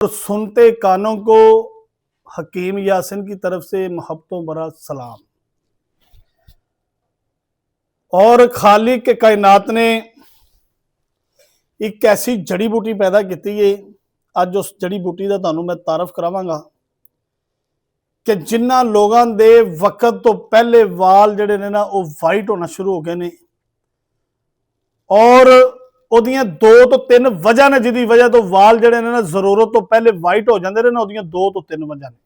और सुनते कानों को हकीम यासिन की तरफ से मोहब्बतों भरा सलाम। और खालिक के कायनात ने एक ऐसी जड़ी बूटी पैदा की है, अज उस जड़ी बूटी का तुहानू मैं तारफ करावांगा कि जिन्ना लोगों के वक्त तो पहले वाल जिहड़े ने ना वो वाइट होना शुरू हो गए ने और उहदियां 2 तो 3 वजह ने जिहदी वजह तो वाल जिहड़े ने ना जरूरत तो पहले वाइट हो जाते हैं ना, उहदियां 2 तो 3 वजह ने।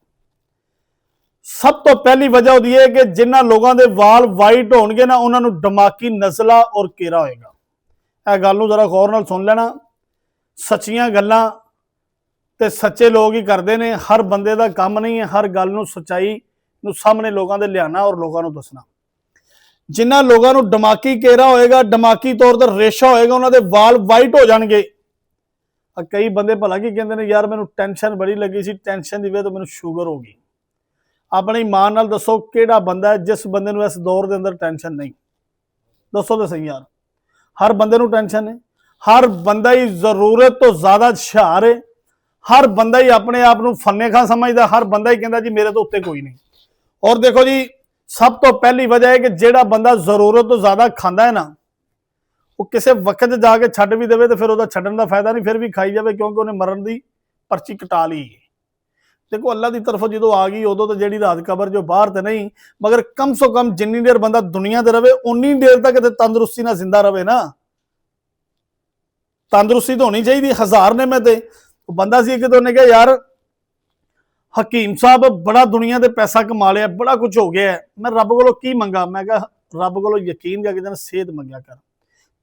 सब तो पहली वजह होती है कि जिन्ना लोगों के वाल वाइट होणगे ना उन्होंने दिमागी नज़ला और घेरा होएगा। यह गल नूं जरा गौर नाल सुन लेना। सच्चियां गल्लां ते सच्चे लोग ही करते हैं, हर बंदे का काम नहीं है हर गल नूं सच्चाई नूं सामने लोगों के लियाना और लोगों को दसना। जिन्ना लोगों को दिमागी घेरा होएगा, दिमागी तौर पर रेशा होएगा, उन्होंने वाल वाइट हो जाएंगे। कई बंदे भला की कहते हैं यार मैनू टेंशन बड़ी लगी सी, टेंशन की वजह तो मैनू शुगर हो गई। अपनी मां नाल दसो किहड़ा बंदा है जिस बंदे नूं इस दौर के अंदर टेंशन नहीं? दसो तो सही यार। हर बंदे नूं टेंशन है, हर बंदा ही जरूरत तो ज्यादा हुशियार है, हर बंदा ही अपने आप को फन्ने खां समझदा, हर बंदा ही कहता जी मेरे तो उत्ते कोई नहीं। और देखो जी सब तो पहली वजह है कि जेड़ा बंदा जरूरत तो ज्यादा खांदा है ना वो किसी वक्त जाके छड्ड भी देवे तो फिर उसका छड्डण का फायदा नहीं, फिर भी खाई जाए क्योंकि उन्हें मरण की पर्ची कटा ली है। देखो अल्लाह की तरफों जो आ गई उदों तो जी रात कबर जो बाहर तो नहीं, मगर कम सो कम जिन्नी देर बंदा दुनिया से रहे उन्नी देर तक तंदुरुस्ती ना जिंदा रहे ना। तंदुरुस्ती तो होनी चाहिए। हजार ने मैं बंदा सी कि उन्हें कहा यार हकीम साहब बड़ा दुनिया से पैसा कमा लिया, बड़ा कुछ हो गया है, मैं रब को की मंगा? मैं कहा रब को यकीन करके कहना सेहत मंगया कर,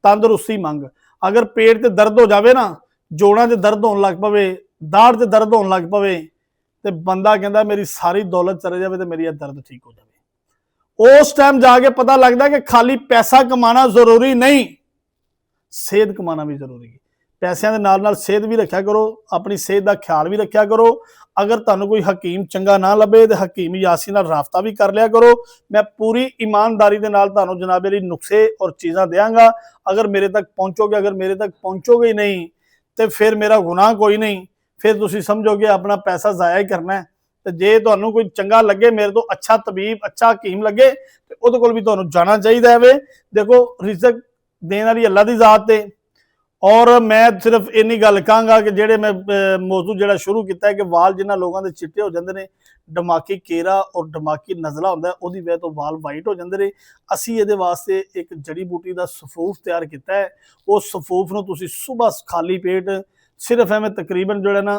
तंदुरुस्ती मंग। अगर पेट से दर्द हो जाए ना, जोड़ों से दर्द होने लग पवे, दाढ़ से दर्द होने लग पवे तो बंदा कहता मेरी सारी दौलत चले जाए तो मेरी दर्द ठीक हो जाए। उस टाइम जाके पता लगता है कि खाली पैसा कमाना जरूरी नहीं, सेहत कमाना भी जरूरी है। पैसों के नाल नाल सेहत भी रखा करो, अपनी सेहत का ख्याल भी रखा करो। अगर तुहानू कोई हकीम चंगा ना लभे तो हकीम यासीन नाल राबता भी कर लिया करो। मैं पूरी ईमानदारी के नाल तुहानू जनाबे लई नुस्खे और चीज़ां देंगा। अगर मेरे तक पहुँचोगे, अगर मेरे तक पहुँचोगे ही नहीं तो फिर मेरा गुनाह कोई नहीं, फिर तुसीं समझोगे अपना पैसा जाया ही करना है। तो जे तुहानू कोई चंगा लगे, मेरे तो अच्छा तबीब अच्छा हकीम लगे तो उहदे कोल भी तुहानू जाना चाहिए है। देखो रिज़क देने वाली अल्लाह की जात है। और मैं सिर्फ इन्नी गल कहूँगा कि जेडे मैं मौजू जो शुरू किया है कि वाल जिन्होंने लोगों के चिट्टे हो जाते हैं, दिमागी घेरा और दिमागी नज़ला होंदा है, उसदी वजह तो वाल वाइट हो जाते हैं। असी ये वास्ते एक जड़ी बूटी का सफूफ तैयार किया है। उस सफूफ नूं तुसीं सुबह खाली पेट सिर्फ एवं तकरीबन जो है ना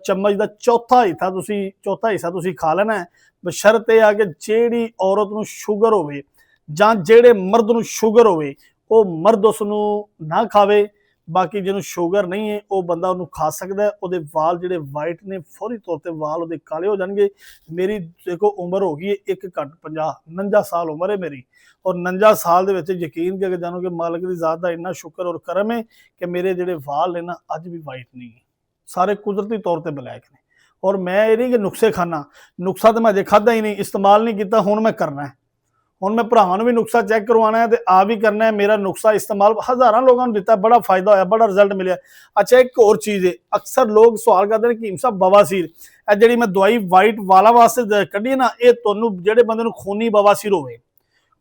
चम्मच का चौथा हिस्सा तुसीं खा लेना है। बशर्त यह है कि जेड़ी औरत नूं शुगर होवे जां जेड़े मर्द नूं शुगर होवे वो मर्द उसनूं ना खावे। बाकी जिन्हों शुगर नहीं है वह बंदा उन्होंने खा सकता है। वो वाल जोड़े वाइट ने फौरी तौर पर वाल वो काले हो जाएंगे। मेरी देखो उम्र हो गई है एक घट 50-49 साल उम्र है मेरी, और 49 साल के यकीन करके जानो कि मालिक की जात का इन्ना शुक्र और करम है कि मेरे जोड़े वाल ने ना अज भी वाइट नहीं है, सारे कुदरती तौर पर ब्लैक ने। और मैं ये नहीं कि नुस्खे खाना, नुस्खा तो मैं अजे खादा ही नहीं, इस्तेमाल नहीं किया, हुण मैं करना है। हुण मैं भरावां नूं भी नुस्खा चैक करवाना है तो आ भी करना है। मेरा नुस्खा इस्तेमाल हज़ारों लोगों ने दिता, बड़ा फायदा होया, बड़ा रिजल्ट मिले। अच्छा एक होर चीज़ है, अक्सर लोग सवाल करते हैं हकीम साहब बवासीर जी मैं दवाई वाइट वालों वास्ते कढ़ी ना, ये तुहानूं जिहड़े बंदे नूं खूनी बवासीर होवे,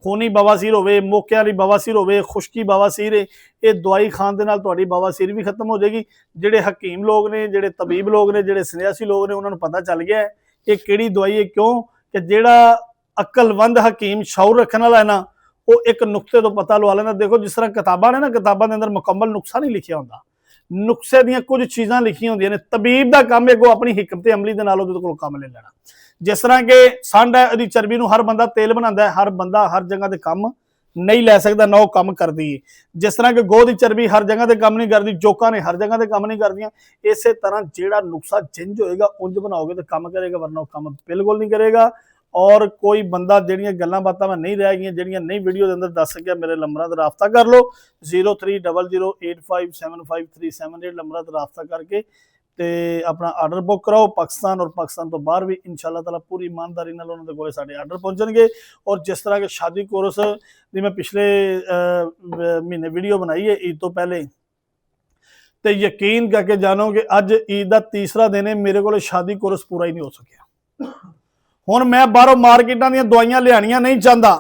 खूनी बवासीर होवे, मोके वाली बवासीर होवे, खुश्की बवासीर है, ये दवाई खाण दे नाल तुहाडी बवासीर भी खत्म हो जाएगी। जिहड़े हकीम लोग ने, जिहड़े तबीब लोग ने, जिहड़े सन्यासी लोग ने, उन्होंने पता चल गया है ये किहड़ी दवाई है। क्यों कि जिहड़ा अकलवंद हकीम शौर रखने वाला है ना वो एक नुक्ते तो पता लवा लेना। देखो जिस तरह किताबां ने ना, किताबां के अंदर मुकम्मल नुस्खा नहीं लिखिया होंदा, नुस्खे दियां कुछ चीज़ां लिखियां होंदियां ने। तबीब का काम है अगों अपनी हिकमत अमली दे नाल उहदे कोलों काम ले लेना। जिस तरह के संड है उहदी चर्बी नूं हर बंदा तेल बनांदा है, हर बंदा हर जगह ते काम नहीं लै सकता ना वो काम करती है। जिस तरह के गोह की चर्बी हर जगह से काम नहीं करती, जोका ने हर जगह से काम नहीं करदियां, इस तरह जिहड़ा नुस्खा जिंज होएगा उंज बनाओगे तो काम करेगा, वरना वो काम बिल्कुल नहीं करेगा। और कोई बंदा जिहड़ियां गल्लां बातां मैं नहीं रह गई, जिहड़ियां नहीं वीडियो के अंदर दस सकिया, मेरे नंबरों से राबता कर लो 030085753738 नंबरों से राबता करके ते अपना आर्डर बुक कराओ। पाकिस्तान और पाकिस्तान तो बाहर भी इंशाअल्लाह ताला पूरी ईमानदारी नाल उन्हां दे कोल साडे आर्डर पहुंचणगे। और जिस तरह के शादी कोर्स दी मैं पिछले महीने वीडियो बनाई है ईद तो पहले, ਤੇ ਯਕੀਨ ਕਰਕੇ ਜਾਣੋ ਕਿ ਅੱਜ ਈਦ ਦਾ ਤੀਸਰਾ ਦਿਨ ਹੈ, ਮੇਰੇ ਕੋਲ ਸ਼ਾਦੀ ਕੋਰਸ ਪੂਰਾ ਹੀ ਨਹੀਂ ਹੋ ਸਕਿਆ। ਹੁਣ ਮੈਂ ਬਾਹਰੋਂ ਮਾਰਕੀਟਾਂ ਦੀਆਂ ਦਵਾਈਆਂ ਲਿਆਣੀਆਂ ਨਹੀਂ ਚਾਹੁੰਦਾ,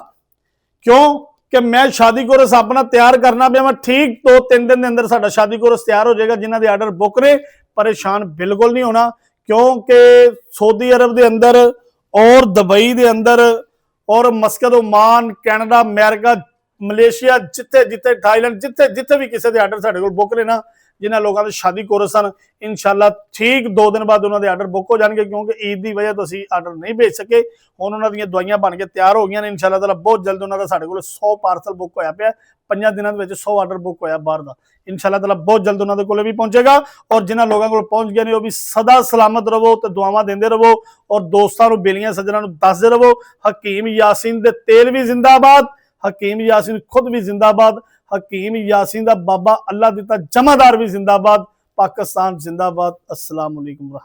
ਕਿਉਂ ਕਿ ਮੈਂ ਸ਼ਾਦੀ ਕੋਰਸ ਆਪਣਾ ਤਿਆਰ ਕਰਨਾ ਪਿਆ। ਮੈਂ ਠੀਕ 2-3 ਦਿਨ ਦੇ ਅੰਦਰ ਸਾਡਾ ਸ਼ਾਦੀ ਕੋਰਸ ਤਿਆਰ ਹੋ ਜਾਏਗਾ। ਜਿਨ੍ਹਾਂ ਦੇ ਆਰਡਰ ਬੁੱਕ ਨੇ ਪਰੇਸ਼ਾਨ ਬਿਲਕੁਲ ਨਹੀਂ ਹੋਣਾ, ਕਿਉਂਕਿ ਸਾਊਦੀ ਅਰਬ ਦੇ ਅੰਦਰ ਔਰ ਦੁਬਈ ਦੇ ਅੰਦਰ ਔਰ ਮਸਕਤ, ਓਮਾਨ, ਕੈਨੇਡਾ, ਅਮਰੀਕਾ, ਮਲੇਸ਼ੀਆ, ਜਿੱਥੇ ਥਾਈਲੈਂਡ, ਜਿੱਥੇ ਵੀ ਕਿਸੇ ਦੇ ਆਰਡਰ ਸਾਡੇ ਕੋਲ ਬੁੱਕ ਨੇ ਨਾ, ਜਿਨ੍ਹਾਂ ਲੋਕਾਂ ਦੇ ਸ਼ਾਦੀ ਕੋਰਸ ਹਨ, ਇਨਸ਼ਾਅੱਲਾ ਠੀਕ 2 ਦਿਨ ਬਾਅਦ ਉਹਨਾਂ ਦੇ ਆਰਡਰ ਬੁੱਕ ਹੋ ਜਾਣਗੇ। ਕਿਉਂਕਿ ਈਦ ਦੀ ਵਜ੍ਹਾ ਤੋਂ ਅਸੀਂ ਆਰਡਰ ਨਹੀਂ ਭੇਜ ਸਕੇ। ਹੁਣ ਉਹਨਾਂ ਦੀਆਂ ਦਵਾਈਆਂ ਬਣ ਕੇ ਤਿਆਰ ਹੋ ਗਈਆਂ ਨੇ। ਇਨਸ਼ਾਅੱਲਾ ਤਾਲਾ ਬਹੁਤ ਜਲਦ ਉਹਨਾਂ ਦਾ ਸਾਡੇ ਕੋਲ 100 ਪਾਰਸਲ ਬੁੱਕ ਹੋਇਆ ਪਿਆ। 5 ਦਿਨਾਂ ਦੇ ਵਿੱਚ 100 ਆਰਡਰ ਬੁੱਕ ਹੋਇਆ ਬਾਹਰ ਦਾ। ਇਨਸ਼ਾਅੱਲਾ ਤਾਲਾ ਬਹੁਤ ਜਲਦ ਉਹਨਾਂ ਦੇ ਕੋਲੇ ਵੀ ਪਹੁੰਚੇਗਾ। ਔਰ ਜਿਨ੍ਹਾਂ ਲੋਕਾਂ ਕੋਲ ਪਹੁੰਚ ਗਿਆ ਨੇ ਉਹ ਵੀ ਸਦਾ ਸਲਾਮਤ ਰਹੋ ਤੇ ਦੁਆਵਾਂ ਦਿੰਦੇ ਰਹੋ। ਔਰ ਦੋਸਤਾਂ ਨੂੰ, ਬੇਲੀਆਂ ਸੱਜਣਾਂ ਨੂੰ ਦੱਸਦੇ ਰਹੋ, ਹਕੀਮ ਯਾਸੀਨ ਦੇ ਤੇਲ ਵੀ ਜ਼ਿੰਦਾਬਾਦ, ਹਕੀਮ ਯਾਸੀਨ ਖੁਦ ਵੀ ਜ਼ਿੰਦਾਬਾਦ, ਹਕੀਮ ਯਾਸੀਨ ਦਾ ਬਾਬਾ ਅੱਲਾ ਦਿੱਤਾ ਜਮਾਦਾਰ ਵੀ ਜ਼ਿੰਦਾਬਾਦ, पाकिस्तान जिंदाबाद। अस्सलाम वालेकुम।